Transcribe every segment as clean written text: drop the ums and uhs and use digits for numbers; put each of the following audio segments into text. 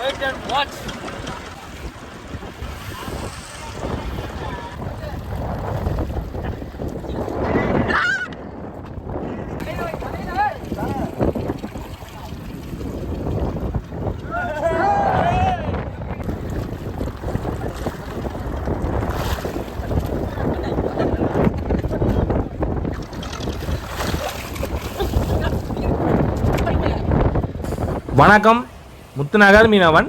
Wait and watch. வணக்கம், முத்துநகர் மீனவன்.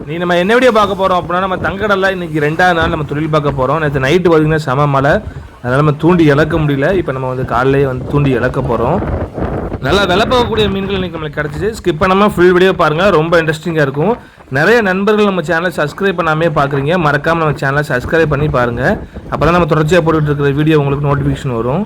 நீ நம்ம என்ன வீடியோ பார்க்க போகிறோம் அப்படின்னா, நம்ம தங்கடலில் இன்றைக்கி 2வது நாள் நம்ம தொழில் பார்க்க போகிறோம். நேற்று நைட்டு பார்த்திங்கன்னா செம மழை, அதனால் நம்ம தூண்டி இழக்க முடியல. இப்போ நம்ம வந்து காலையிலேயே வந்து தூண்டி இழக்க போகிறோம். நல்லா விலை போகக்கூடிய மீன்கள் இன்றைக்கி நம்மளுக்கு கிடச்சிச்சு. ஸ்கிப் பண்ணாமல் ஃபுல் வீடியோ பாருங்கள், ரொம்ப இன்ட்ரெஸ்டிங்காக இருக்கும். நிறைய நண்பர்கள் நம்ம சேனலை சப்ஸ்கிரைப் பண்ணாமே பார்க்குறீங்க. மறக்காமல் நம்ம சேனலை சப்ஸ்கிரைப் பண்ணி பாருங்கள். அப்போ தான் நம்ம தொடர்ச்சியாக போட்டுக்கிட்டு இருக்கிற வீடியோ உங்களுக்கு நோட்டிஃபிகேஷன் வரும்.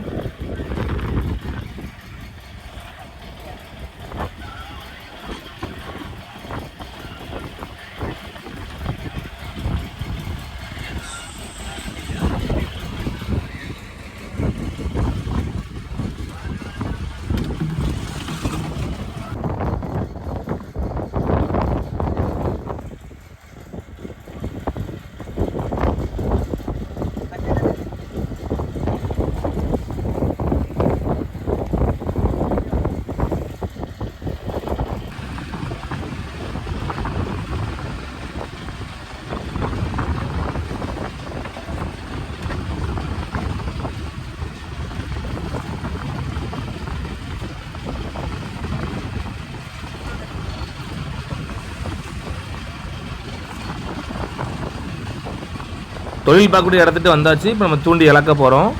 தொழில் பார்க்கக்கூடிய இடத்துட்டு வந்தாச்சு. இப்போ நம்ம தூண்டி இழக்க போகிறோம்.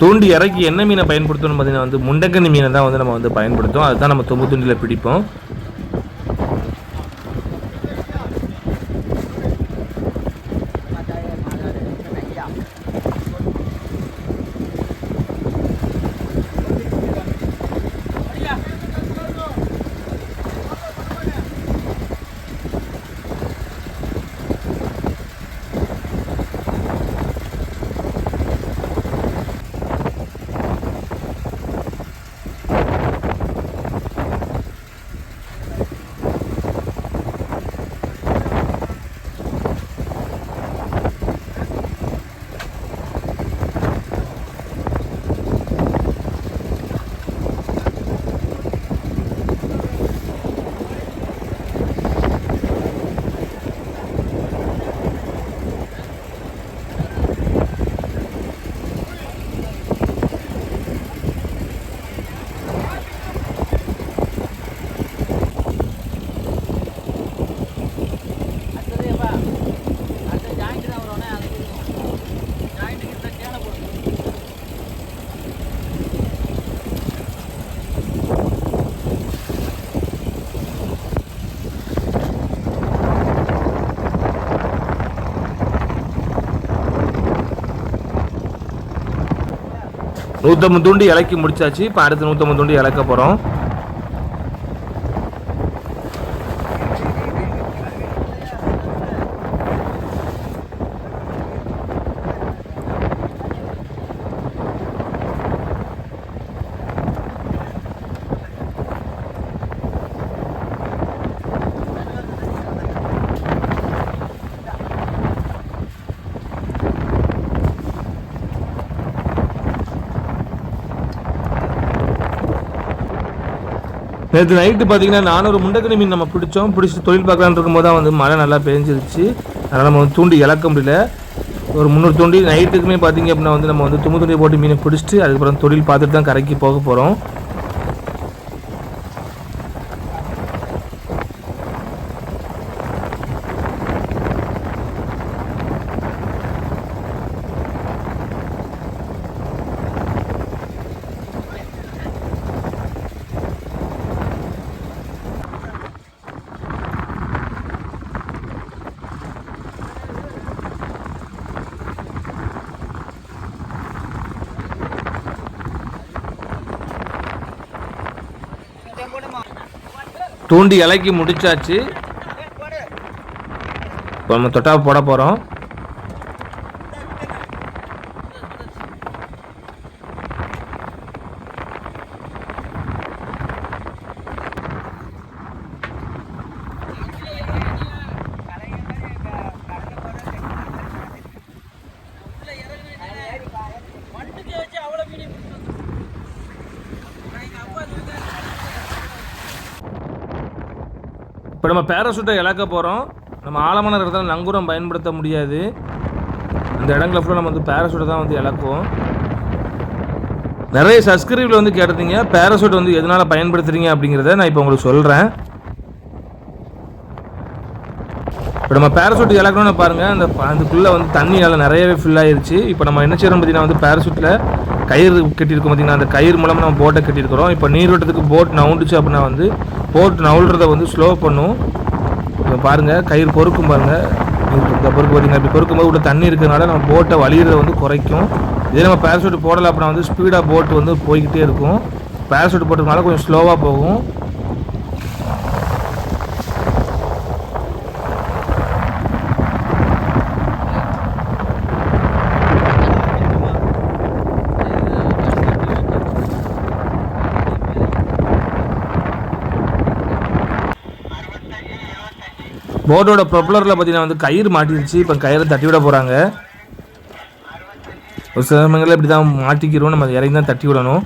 தூண்டி இறக்கி என்ன மீனை பயன்படுத்தணும் பார்த்தீங்கன்னா வந்து முண்டக்கண்ணி மீனை தான் வந்து நம்ம வந்து பயன்படுத்தும். அதுதான் நம்ம தொம்பு தூண்டியில் பிடிப்போம். நூற்றம்பது தூண்டி இலக்கி முடிச்சாச்சு. இப்போ அடுத்து 150 தூண்டி இழக்க போகிறோம். நேற்று நைட்டு பார்த்தீங்கன்னா 400 முண்டக்கணி மீன் நம்ம பிடிச்சிட்டு தொழில் பார்க்கலான்னு இருக்கும்போது தான் வந்து மழை நல்லா பெஞ்சிருச்சு. அதனால் நம்ம வந்து தூண்டி இழக்க முடியல. ஒரு 300 தூண்டி நைட்டுக்குமே பார்த்தீங்க அப்படின்னா வந்து நம்ம வந்து தும்பு தூண்டி போட்டு மீனை பிடிச்சிட்டு அதுக்கப்புறம் தொழில் பார்த்துட்டு தான் கரைக்கு போக போகிறோம். தூண்டி இலக்கி முடிச்சாச்சு. இப்போ நம்ம தொட்டா போட போகிறோம். இப்போ நம்ம பேராசூட்டை இழக்க போகிறோம். நம்ம ஆழமான இடத்துல நங்கூரம் பயன்படுத்த முடியாது. அந்த இடங்களை ஃபுல்லாக நம்ம வந்து பேராசூட்டை தான் வந்து இழக்குவோம். நிறைய சப்ஸ்கிரைபில் வந்து கேட்டிருந்தீங்க பேராசூட் வந்து எதனால் பயன்படுத்துகிறீங்க அப்படிங்கிறத நான் இப்போ உங்களுக்கு சொல்கிறேன். இப்போ நம்ம பேராசூட் இழக்கணும்னு பாருங்கள், அதுக்குள்ளே வந்து தண்ணியால் நிறையவே ஃபில் ஆகிருச்சு. இப்போ நம்ம என்ன செய்யறோம் பார்த்தீங்கன்னா வந்து பேராசூட்டில் கயிறு கட்டியிருக்கோம் பார்த்தீங்கன்னா, அந்த கயிறு மூலமாக நம்ம போட்டை கட்டியிருக்கிறோம். இப்போ நீரோட்டத்துக்கு போட் நவுண்டுச்சு அப்படின்னா வந்து போட் நவுல்றதை வந்து ஸ்லோ பண்ணும். இப்போ பாருங்கள் கயிறு பொறுக்கும் பாருங்கள், இந்த பொறுக்கு பார்த்தீங்கன்னா இப்படி பொறுக்கும்போது உள்ள தண்ணி இருக்கிறதுனால நம்ம போட்டை வலிகிறத வந்து குறைக்கும். இதே நம்ம பேராசூட் போடலை அப்படின்னா வந்து ஸ்பீடாக போட்டு வந்து போய்கிட்டே இருக்கும். பேராசூட் போட்டதுனால கொஞ்சம் ஸ்லோவாக போகும். போட்டோட ப்ரொப்பலரில் பார்த்தீங்கன்னா வந்து கயிறு மாட்டிருச்சு. இப்போ கயிறை தட்டி விட போகிறாங்க. ஒரு சில சமயங்களில் இப்படி தான் மாட்டிக்கிறோம், நம்ம இறங்கி தான் தட்டி விடணும்.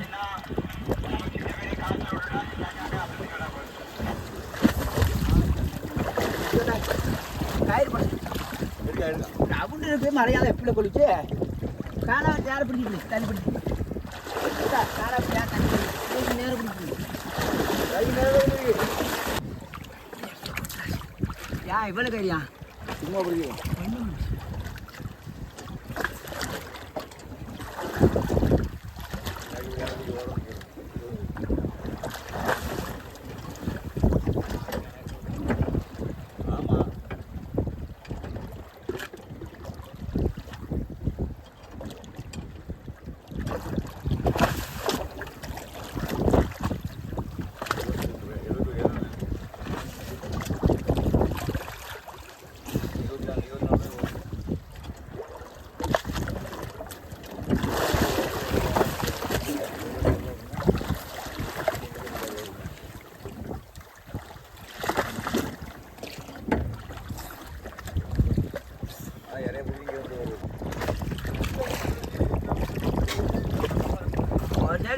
இவ்வளவு கையா சும்மா பிடிக்கும்.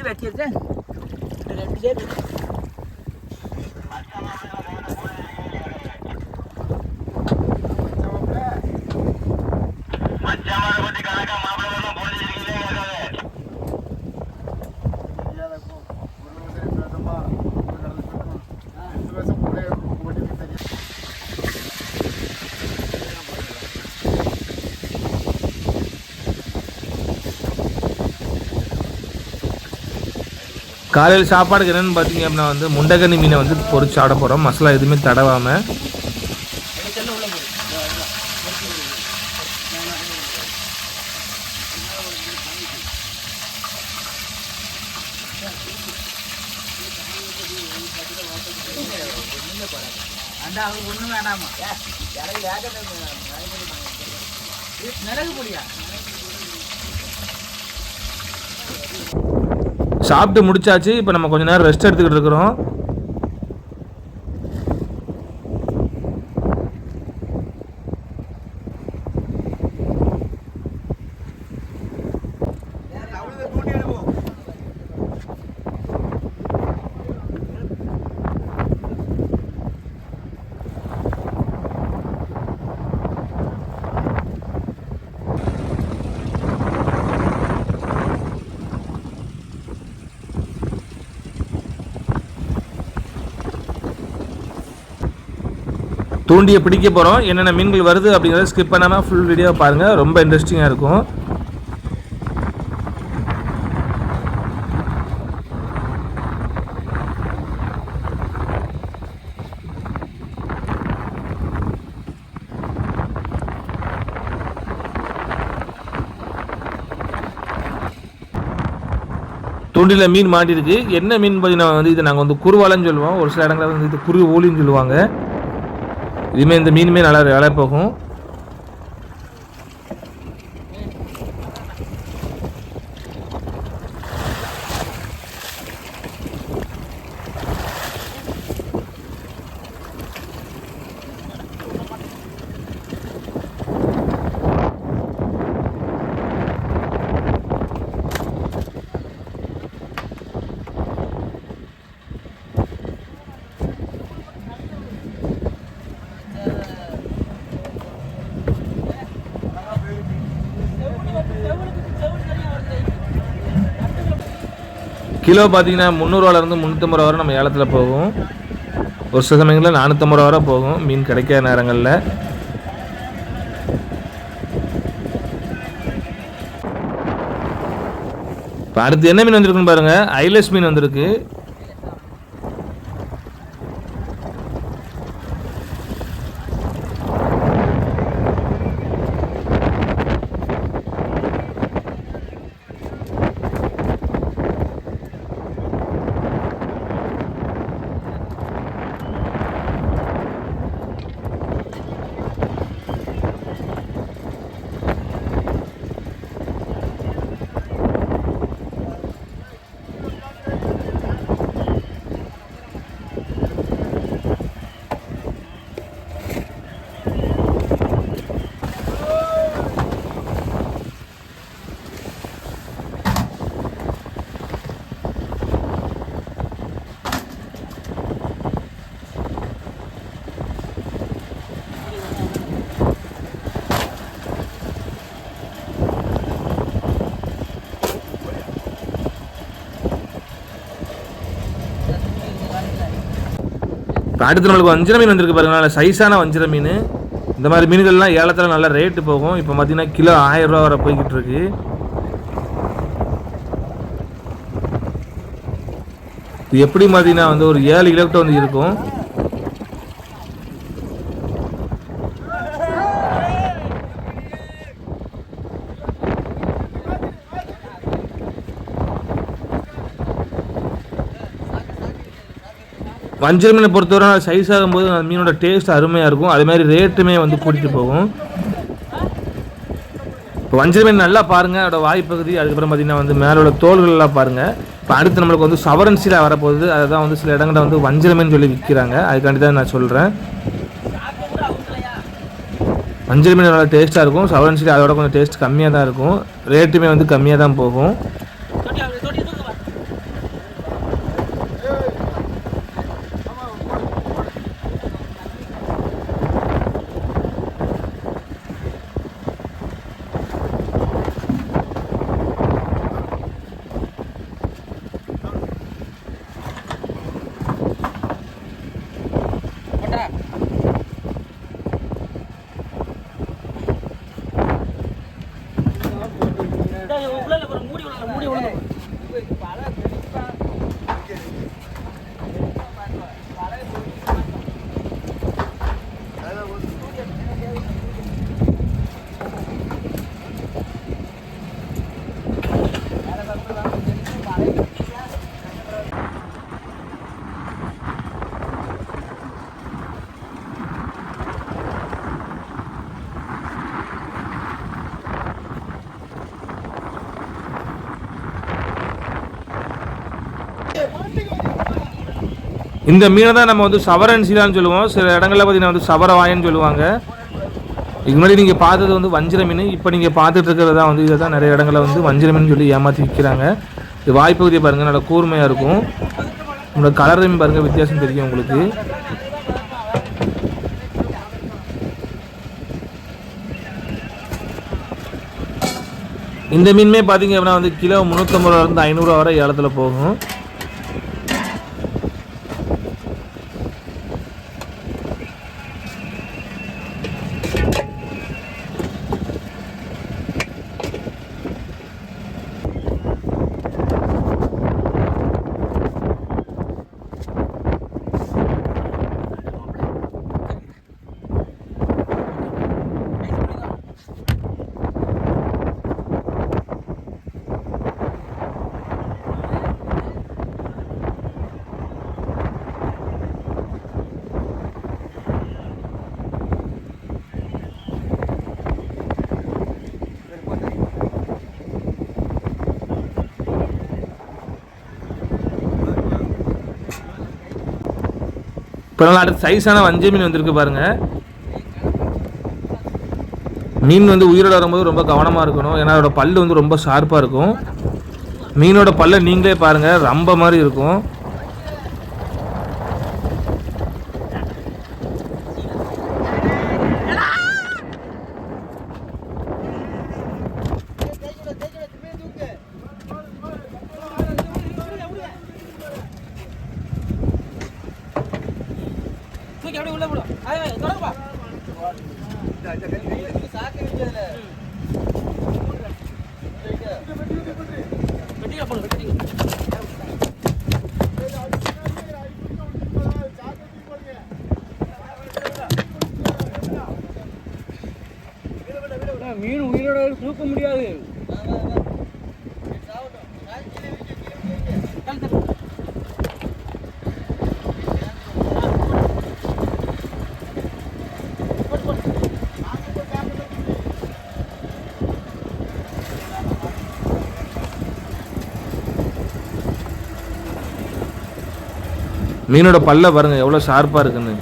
வச்சிருக்கேன் 2 சேர். காலையில் சாப்பாடுக்கு என்னென்னு பார்த்தீங்க அப்படின்னா வந்து முண்டகனி மீனை வந்து பொரிச்சு ஆட போகிறோம். மசாலா எதுவுமே தடவாமல். ஒன்றும் வேணாமா மிளகு பொடியா? சாப்பிட்டு முடிச்சாச்சு. இப்போ நம்ம கொஞ்ச நேரம் ரெஸ்ட் எடுத்துக்கிட்டு இருக்கிறோம். தூண்டியை பிடிக்க போகிறோம். என்னென்ன மீன்கள் வருது அப்படிங்கிறத ஸ்கிப் பண்ணாமல் ஃபுல் வீடியோ பாருங்கள், ரொம்ப இன்ட்ரெஸ்டிங்காக இருக்கும். தூண்டில மீன் மாட்டிருக்கு. என்ன மீன் பார்த்தீங்கன்னா வந்து இதை நாங்கள் வந்து குருவாலன்னு சொல்லுவோம். ஒரு சில இடங்களில் வந்து இது குரு ஓலின்னு சொல்லுவாங்க. இதுமாரி இந்த மீனுமே நல்லா வேலை போகும். கிலோ பார்த்தீங்கன்னா 300 350 ரூபா வரை நம்ம ஏலத்தில் போகும். ஒரு சில சமயங்களில் 450 ரூபா வரை போகும் மீன் கிடைக்காத நேரங்களில். இப்போ அடுத்து என்ன மீன் வந்திருக்குன்னு பாருங்கள். ஐலஸ் மீன் வந்திருக்கு. இப்போ அடுத்து நம்மளுக்கு வஞ்சிர மீன் வந்திருக்கு பாருங்க. நல்ல சைஸான வஞ்சிர மீன். இந்த மாதிரி மீன்கள்லாம் ஏலத்தில் நல்ல ரேட்டு போகும். இப்போ பார்த்தீங்கன்னா கிலோ 1000 ரூபா வரை போய்கிட்டு இருக்கு. இது எப்படி பார்த்தீங்கன்னா வந்து ஒரு 7 கிலோக்கிட்ட வந்து இருக்கும். வஞ்சிர மீனை பொறுத்தவரை சைஸ் ஆகும்போது அந்த மீனோட டேஸ்ட் அருமையாக இருக்கும். அதே மாதிரி ரேட்டுமே வந்து கூட்டிகிட்டு போகும். இப்போ வஞ்சிர மீன் நல்லா பாருங்கள், அதோட வாய்ப்பகுதி. அதுக்கப்புறம் பார்த்தீங்கன்னா வந்து மேலோட தோள்கள்லாம் பாருங்கள். இப்போ அடுத்து நம்மளுக்கு வந்து சவரன்சியில் வரப்போகுது. அதுதான் வந்து சில இடங்களில் வந்து வஞ்சிர மீன் சொல்லி விற்கிறாங்க. அதுக்காண்டி தான் நான் சொல்கிறேன். வஞ்சிர மீன் நல்லா டேஸ்ட்டாக இருக்கும். சவரன்சியில் அதோட கொஞ்சம் டேஸ்ட் கம்மியாக தான் இருக்கும். ரேட்டுமே வந்து கம்மியாக தான் போகும். இந்த மீனை தான் நம்ம வந்து சவரன்சிலான்னு சொல்லுவோம். சில இடங்களில் பார்த்தீங்கன்னா வந்து சவரவாயன்னு சொல்லுவாங்க. இதுக்கு முன்னாடி நீங்கள் பார்த்தது வந்து வஞ்சிர மீன். இப்போ நீங்கள் பார்த்துட்டு இருக்கிறது தான் வந்து இதை தான் நிறைய இடங்களில் வந்து வஞ்சிர மீன் சொல்லி ஏமாற்றி விற்கிறாங்க. இது வாய்ப்பகுதியை பாருங்கள், நல்லா கூர்மையாக இருக்கும். உங்களோட கலரையும் பாருங்கள், வித்தியாசம் தெரியும் உங்களுக்கு. இந்த மீனுமே பார்த்தீங்க அப்படின்னா வந்து கிலோ 350 ரூபாயிலிருந்து 500 ரூபா வரை ஏலத்தில் போகும். இப்போ நல்லா அடுத்த சைஸான வஞ்சை மீன் வந்திருக்கு பாருங்கள். மீன் வந்து உயிரோட வரும்போது ரொம்ப கவனமாக இருக்கணும். ஏன்னா அதோட பல் வந்து ரொம்ப ஷார்ப்பாக இருக்கும். மீனோட பல்லை நீங்களே பாருங்கள், ரொம்ப மாதிரி இருக்கும். மீன் உயிரோட தூக்க முடியாது. மீனோட பல்ல பாருங்க எவ்வளோ ஷார்ப்பாக இருக்குன்னு.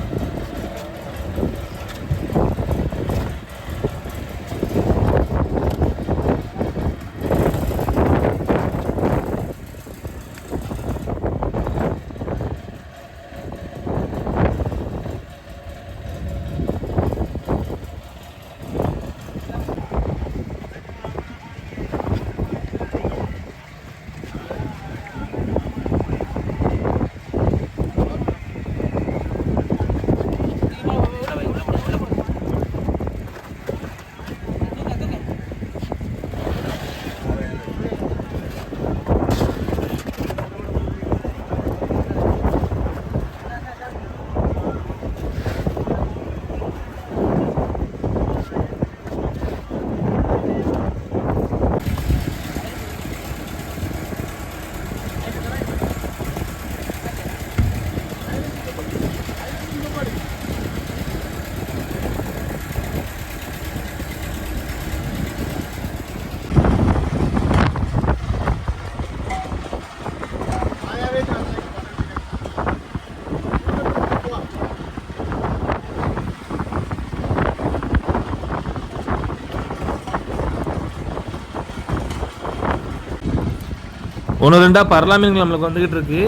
ஒன்று ரெண்டாக பரலா மீன்கள் நம்மளுக்கு வந்துக்கிட்டு இருக்கு.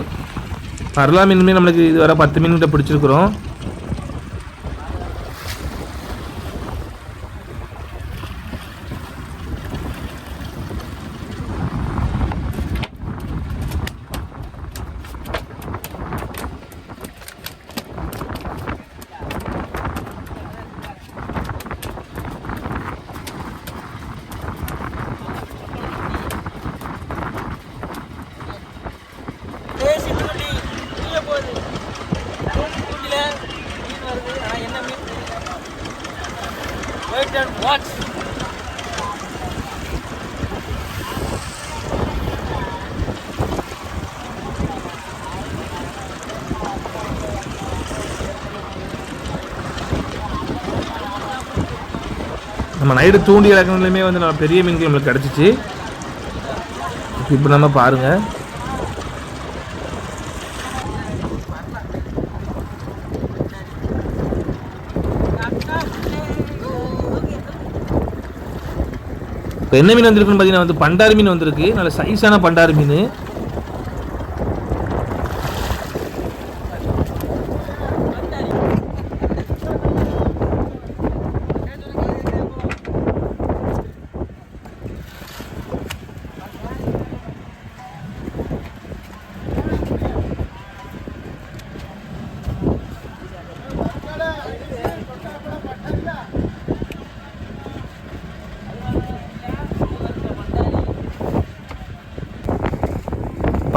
பரலா மீனுமே நம்மளுக்கு இது வர 10 மீன்கிட்ட பிடிச்சிருக்கிறோம். நம்ம நைட்டு தூண்டி இறக்குனதுலையுமே வந்து நம்ம பெரிய மீன்கள் நம்மளுக்கு கிடச்சிச்சு. இப்போ நம்ம பாருங்கள், இப்போ என்ன மீன் வந்திருக்குன்னு பார்த்தீங்கன்னா வந்து பண்டாரி மீன் வந்திருக்கு. நல்ல சைஸான பண்டாரி மீன்.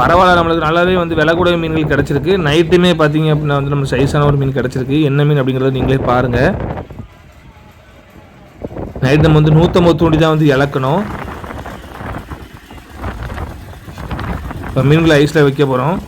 பரவாயில்ல, நம்மளுக்கு நல்லாவே வந்து விலை கூட மீன்கள் கிடச்சிருக்கு. நைட்டுமே பார்த்தீங்க அப்படின்னா வந்து நம்ம சைஸான ஒரு மீன் கிடச்சிருக்கு. என்ன மீன் அப்படிங்கிறத நீங்களே பாருங்கள். நைட் நம்ம வந்து 150 தூண்டி தான் வந்து இழக்கணும். இப்போ மீன்களை ஐஸில் வைக்க போகிறோம்.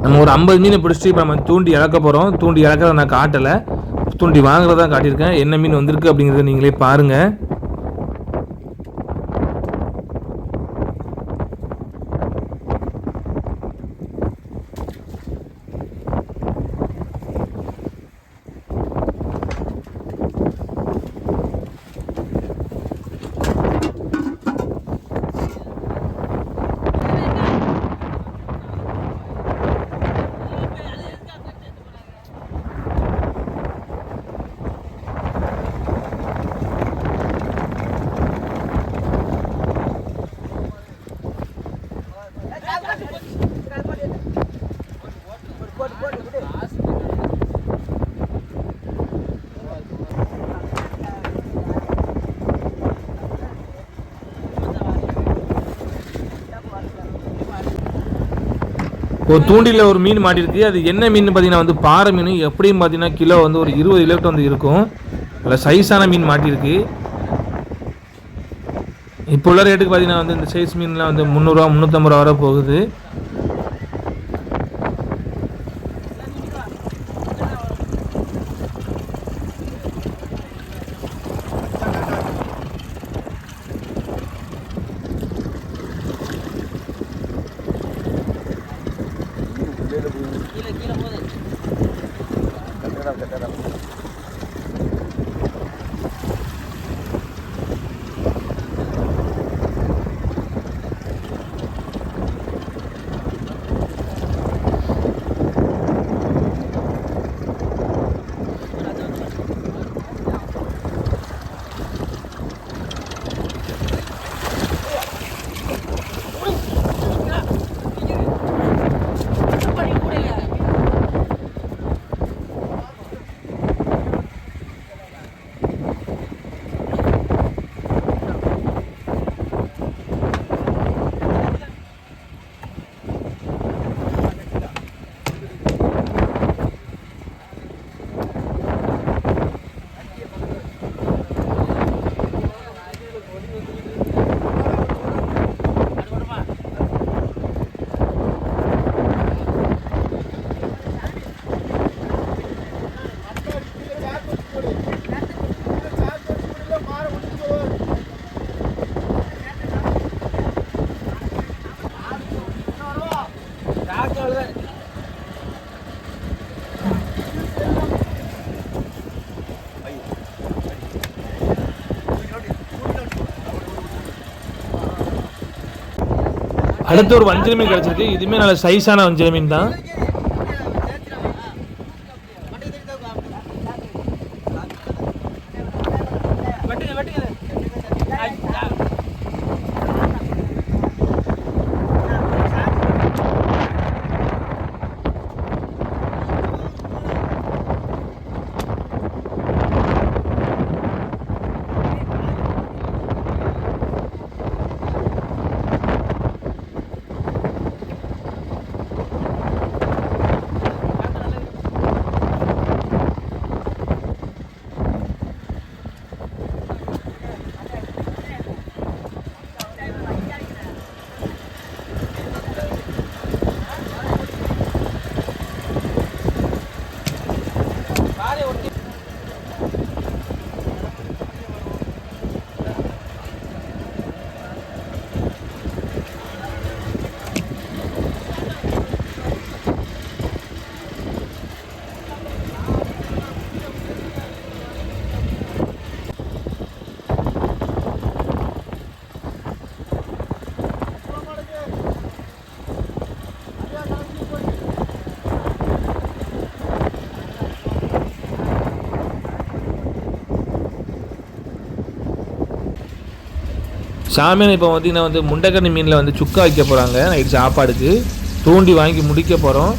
நம்ம ஒரு 50 மீனை பிடிச்சிட்டு இப்போ நம்ம தூண்டி இறக்க போகிறோம். தூண்டி இறக்கிறத நான் காட்டலை, தூண்டி வாங்குறதான் காட்டியிருக்கேன். என்ன மீன் வந்திருக்கு அப்படிங்கிறத நீங்களே பாருங்கள். ஒரு தூண்டில ஒரு மீன் மாட்டிருக்கு. அது என்ன மீன் பார்த்தீங்கன்னா வந்து பாறை மீன். எப்படியும் பார்த்தீங்கன்னா கிலோ வந்து ஒரு 20 கிலோட்டு வந்து இருக்கும். அதில் சைஸான மீன் மாட்டிருக்கு. இப்போ உள்ள ரேட்டுக்கு பார்த்தீங்கன்னா வந்து இந்த சைஸ் மீன்லாம் வந்து 300 350 ரூபா வரை போகுது. அடுத்து ஒரு வஞ்சர மீன் கிடச்சிருக்கு. இதுவுமே நல்ல சைஸான வஞ்சர மீன் தான். சாமியான் இப்போ பார்த்திங்கன்னா வந்து முண்டைக்கண்ணி மீனில் வந்து சுக்கா வைக்க போகிறாங்க நைட்டு சாப்பாடுக்கு. தூண்டி வாங்கி முடிக்க போகிறோம்.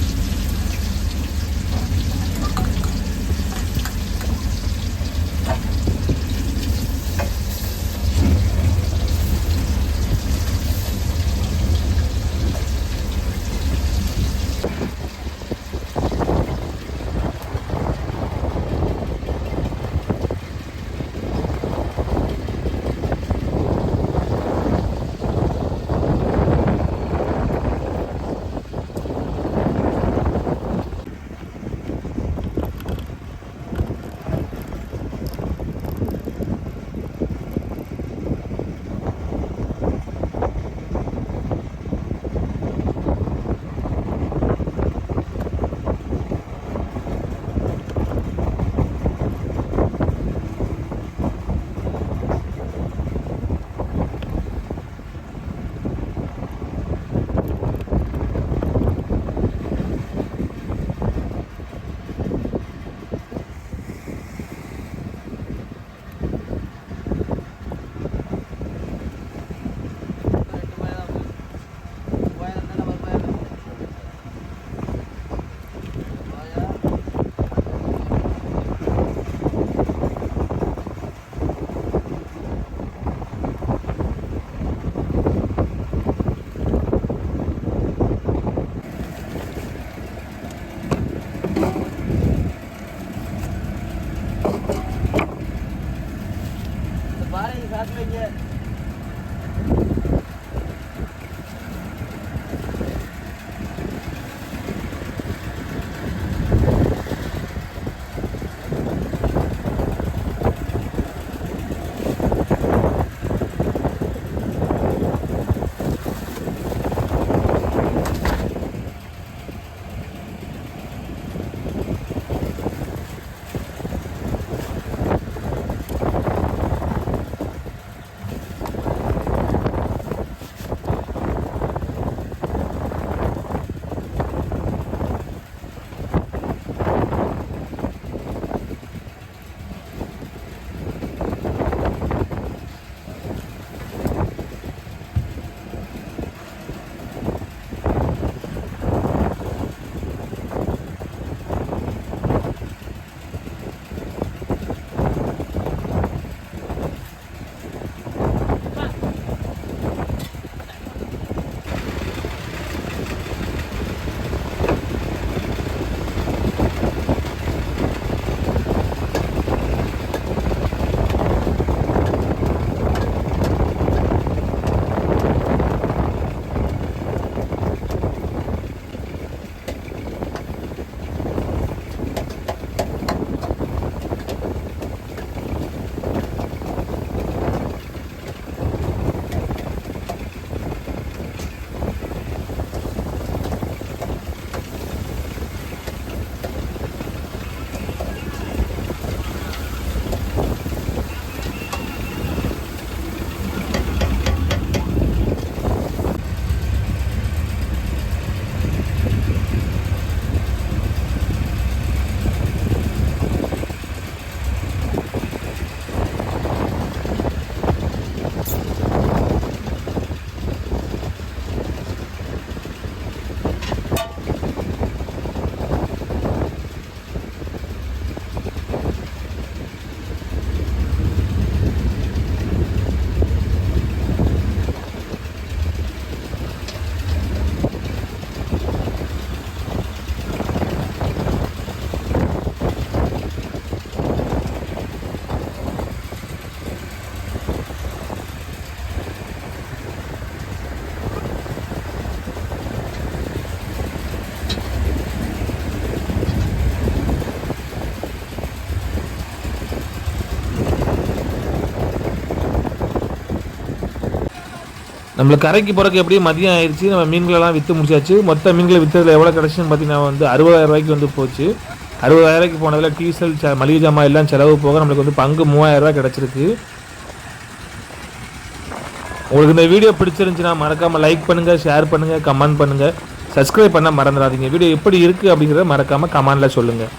நம்மளுக்கு கரைக்கு போகிறக்கு எப்படியும் மதியம் ஆயிடுச்சு. நம்ம மீன்களெல்லாம் விற்று முடிச்சாச்சு. மொத்த மீன்களை விற்றதில் எவ்வளோ கிடச்சின்னு பார்த்தீங்கன்னா வந்து 60,000 ரூபாய்க்கு வந்து போச்சு. 60,000 ரூபாய்க்கு போனதில் டீசல் மளிகை ஜாமான் எல்லாம் செலவு போக நம்மளுக்கு வந்து பங்கு 3000 ரூபாய் கிடச்சிருக்கு. உங்களுக்கு இந்த வீடியோ பிடிச்சிருந்துச்சுன்னா மறக்காமல் லைக் பண்ணுங்கள், ஷேர் பண்ணுங்கள், கமெண்ட் பண்ணுங்கள், சப்ஸ்கிரைப் பண்ண மறந்துடாதீங்க. வீடியோ எப்படி இருக்குது அப்படிங்கிறத மறக்காமல் கமெண்டில் சொல்லுங்கள்.